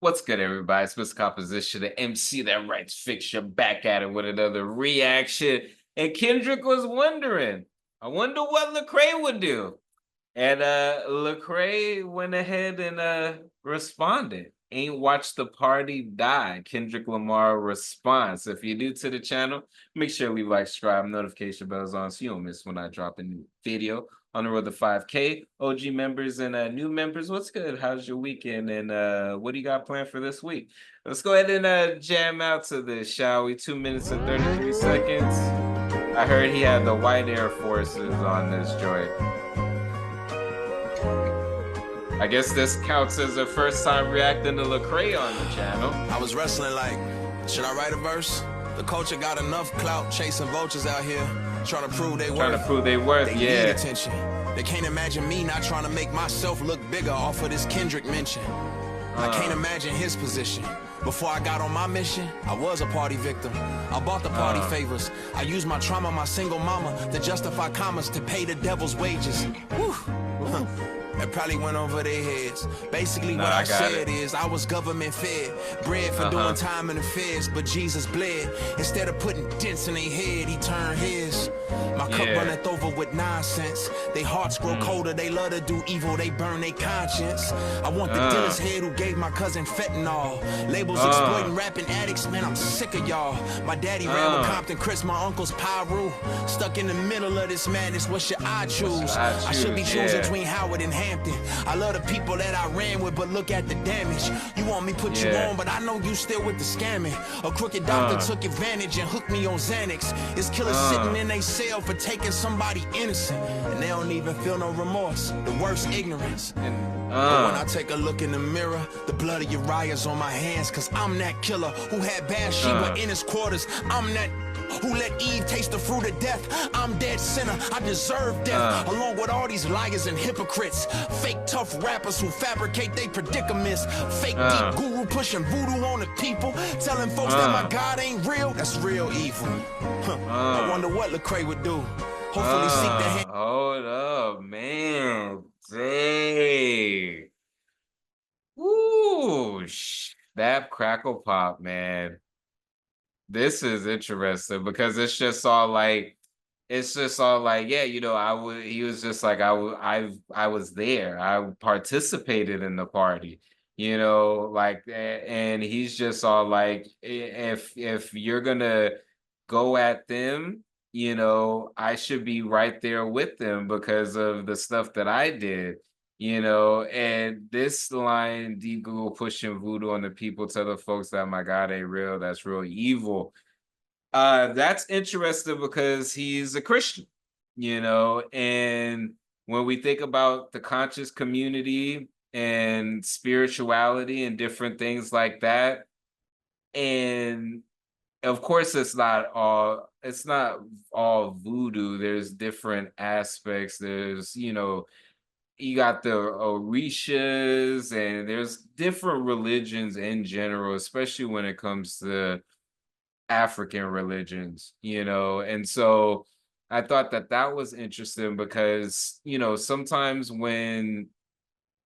What's good, everybody? It's Mr. Composition, the MC that writes fiction, back at it with another reaction. And Kendrick was wondering, I wonder what Lecrae would do. And Lecrae went ahead and responded. Ain't watched the party die. Kendrick Lamar response. If you're new to the channel, make sure to leave a like, subscribe, notification bells on so you don't miss when I drop a new video. On the road to 5K, OG members and new members, what's good? How's your weekend? And what do you got planned for this week? Let's go ahead and jam out to this, shall we? 2 minutes and 33 seconds. I heard he had the white Air Forces on this joint. I guess this counts as a first time reacting to Lecrae on the channel. I was wrestling like, should I write a verse? The culture got enough clout chasing vultures out here, trying to prove they worth. Trying to prove they worth, they yeah. Need attention. They can't imagine me not trying to make myself look bigger off of this Kendrick mention. I can't imagine his position. Before I got on my mission, I was a party victim. I bought the party favors. I used my trauma, my single mama, to justify commas to pay the devil's wages. Whew. It probably went over their heads. Basically what I said is I was government fed, bred for doing time in the feds, but Jesus bled. Instead of putting dents in their head, he turned his. My cup runneth over with nonsense. They hearts grow colder, they love to do evil, they burn their conscience. I want the dealer's head who gave my cousin fentanyl. Labels exploiting rapping addicts, man, I'm sick of y'all. My daddy ran with Compton Chris, my uncle's Pyru. Stuck in the middle of this madness, what should I choose? I should be choosing between Howard and Hampton. I love the people that I ran with, but look at the damage. You want me put you on, but I know you still with the scamming. A crooked doctor took advantage and hooked me on Xanax. It's killers sitting in a cell for taking somebody innocent, and they don't even feel no remorse. The worst ignorance. But when I take a look in the mirror, the blood of Uriah's on my hands, cause I'm that killer who had Bathsheba in his quarters. I'm that who let Eve taste the fruit of death. I'm dead sinner, I deserve death, along with all these liars and hypocrites. Fake tough rappers who fabricate they predicaments. Fake deep guru pushing voodoo on the people, telling folks that my God ain't real. That's real evil. I wonder what Lecrae would do. Hopefully seek the hand. Hold up, man. Dang. Woo, that crackle pop, man. This is interesting because it's just all like, yeah, you know, he was just like, I was there. I participated in the party, you know, like, and he's just all like, if you're gonna go at them, you know, I should be right there with them because of the stuff that I did. You know, and this line, deep Google pushing voodoo on the people, tell the folks that my God ain't real, that's real evil. That's interesting because he's a Christian, you know, and when we think about the conscious community and spirituality and different things like that, and of course it's not all voodoo. There's different aspects. There's, you know, you got the Orishas, and there's different religions in general, especially when it comes to African religions, you know. And so I thought that that was interesting because, you know, sometimes when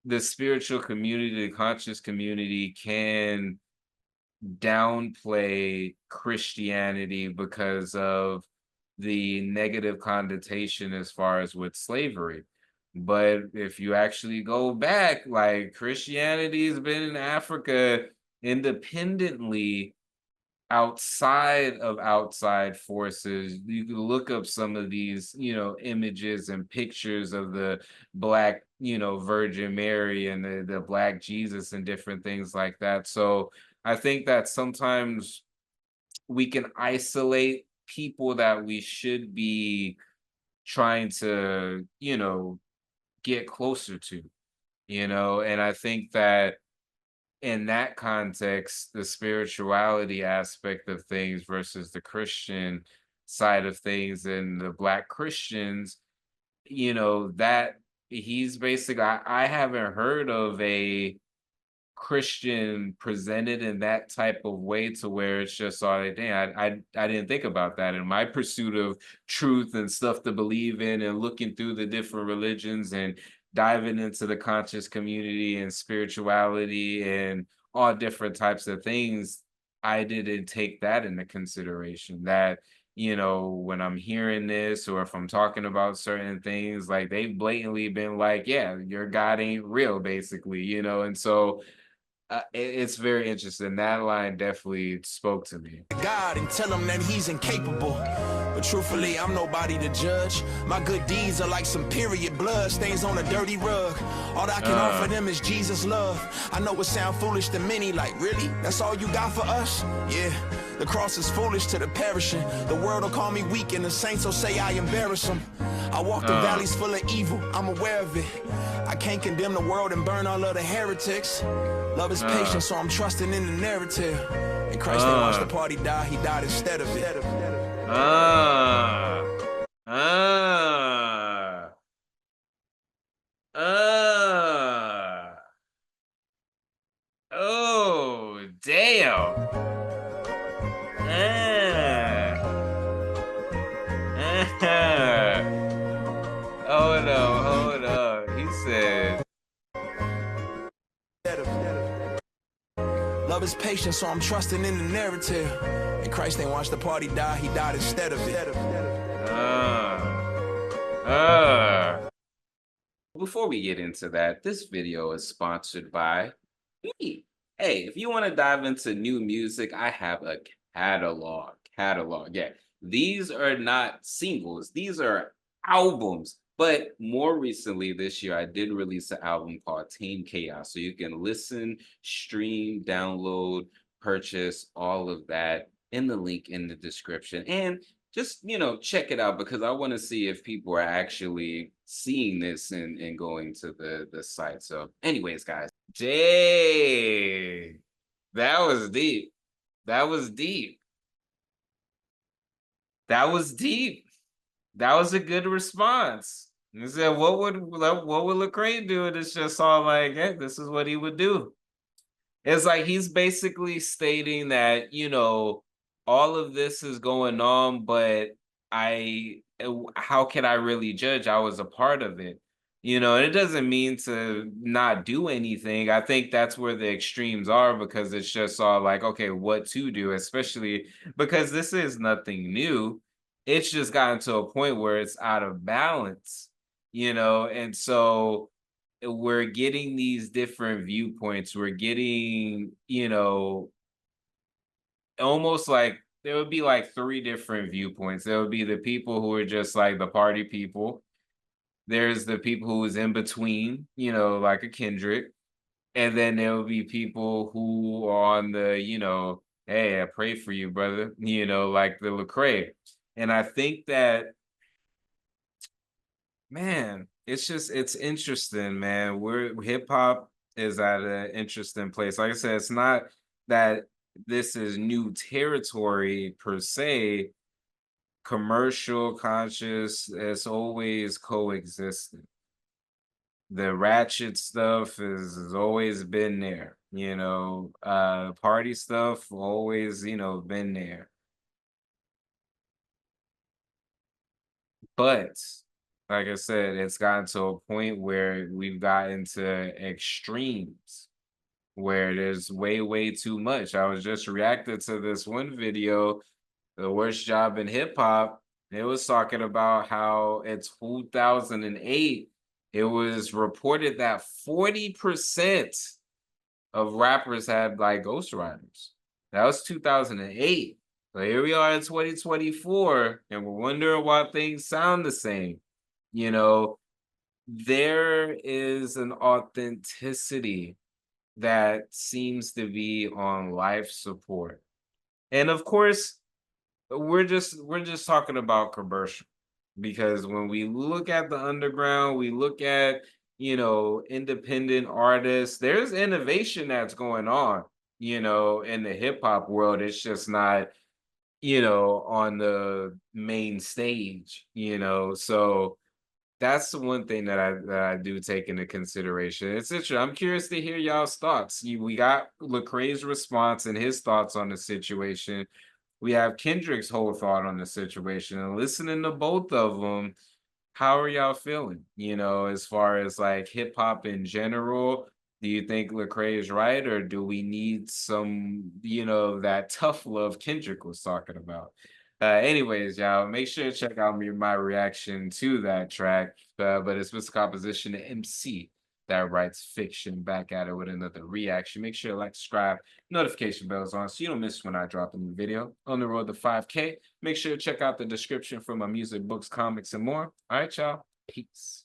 the spiritual community, the conscious community can downplay Christianity because of the negative connotation as far as with slavery. But if you actually go back, like, Christianity has been in Africa independently outside of outside forces. You can look up some of these, you know, images and pictures of the Black, you know, Virgin Mary and the Black Jesus and different things like that. So I think that sometimes we can isolate people that we should be trying to, you know, get closer to, you know. And I think that in that context, the spirituality aspect of things versus the Christian side of things and the Black Christians, you know, that he's basically, I haven't heard of a Christian presented in that type of way to where it's just all like, dang, I didn't think about that in my pursuit of truth and stuff to believe in and looking through the different religions and diving into the conscious community and spirituality and all different types of things, I didn't take that into consideration. That, when I'm hearing this or if I'm talking about certain things, like they've blatantly been like, yeah, your God ain't real, basically, and so it's very interesting. That line definitely spoke to me. God and tell him that he's incapable. But truthfully, I'm nobody to judge. My good deeds are like some period blood stains on a dirty rug. All that I can offer them is Jesus' love. I know it sound foolish to many, like, really? That's all you got for us? Yeah. The cross is foolish to the perishing. The world will call me weak and the saints will say I embarrass them. I walk the valleys full of evil, I'm aware of it. I can't condemn the world and burn all of the heretics. Love is patient, so I'm trusting in the narrative. And Christ didn't watch the party die, he died instead of it. Uh, uh, uh. Oh, damn. Hold up, hold up. He said, Love is patient, so I'm trusting in the narrative. And Christ ain't watched the party die, he died instead of it. Before we get into that, this video is sponsored by me. Hey, if you want to dive into new music, I have a catalog. Catalog, yeah. These are not singles, these are albums. But more recently this year, I did release an album called Tame Chaos. So you can listen, stream, download, purchase, all of that in the link in the description. And just check it out because I want to see if people are actually seeing this and going to the site. So anyways, guys, Jay, that was deep. That was deep. That was deep. That was a good response. He said, what would Lecrae do? And it's just all like, hey, this is what he would do. It's like he's basically stating that, all of this is going on, but how can I really judge? I was a part of it. And it doesn't mean to not do anything. I think that's where the extremes are because it's just all like, okay, what to do, especially because this is nothing new. It's just gotten to a point where it's out of balance, and so we're getting these different viewpoints. We're getting, almost like there would be like three different viewpoints. There would be the people who are just like the party people. There's the people who is in between, like a Kendrick. And then there will be people who are on the, hey, I pray for you, brother, like the Lecrae. And I think that, man, it's interesting, man. We're hip hop is at an interesting place. Like I said, it's not that this is new territory per se. Commercial conscious has always coexisted. The ratchet stuff has always been there, party stuff always, been there. But like I said, it's gotten to a point where we've gotten to extremes where there's way, way too much. I was just reacting to this one video, the worst job in hip hop. It was talking about how in 2008, it was reported that 40% of rappers had like ghostwriters. That was 2008. So here we are in 2024, and we're wondering why things sound the same. You know, there is an authenticity that seems to be on life support. And of course, we're just talking about commercial because when we look at the underground, we look at, independent artists, there's innovation that's going on, in the hip hop world. It's just not, on the main stage, So that's the one thing that I do take into consideration. It's interesting. I'm curious to hear y'all's thoughts. We got Lecrae's response and his thoughts on the situation. We have Kendrick's whole thought on the situation. And listening to both of them, how are y'all feeling? As far as like hip hop in general, Do you think Lecrae is right, or do we need some, that tough love Kendrick was talking about? Anyways, y'all, make sure to check out my reaction to that track. But it's Mr. Composition MC that writes fiction, back at it with another reaction. Make sure to like, subscribe, notification bells on so you don't miss when I drop a new video. On the road to 5K, make sure to check out the description for my music, books, comics, and more. All right, y'all. Peace.